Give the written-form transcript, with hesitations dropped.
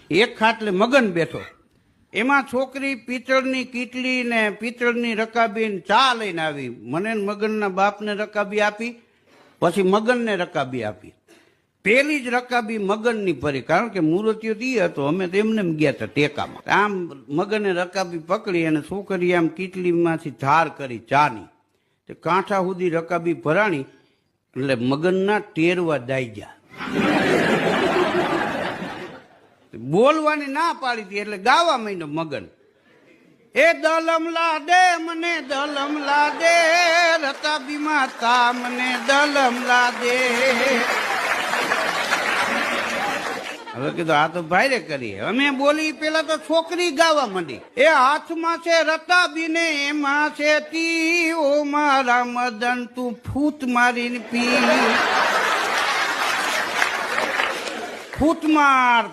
એક ખાટલે મગન બેઠો, એમાં છોકરી પિત્તળની કીટલી ને પિત્તળની રકાબી ચા લઈને આવી. મને મગનના બાપને રકાબી આપી, પછી મગનને રકાબી આપી. પેલી જ રકાબી મગનની પરી, કારણ કે મૂર્તિઓ દી હતો, અમે તો એમને ગયા હતા ટેકામાં. આમ મગને રકાબી પકડી અને છોકરી આમ કીટલીમાંથી ધાર કરી ચાની, તે કાંઠા સુધી રકાબી ભરાણી, એટલે મગનના ટેરવા દાઈ ગયા. બોલવાની ના પાડી હતી એટલે ગાવા માંડ્યો મગન. એ દલમલા દે મને દલમલા દે, રકાબી માતા મને દલમલા દે. હવે કીધું આ તો ભાઈરે કરીએ. અમે બોલી પેલા તો છોકરી ગાવા માંડી. એ હાથમાં છે રકાબી ને એમાં છે તી, ઓ મારા મદન તું ફૂટ મારીને પી. ફૂટ માર.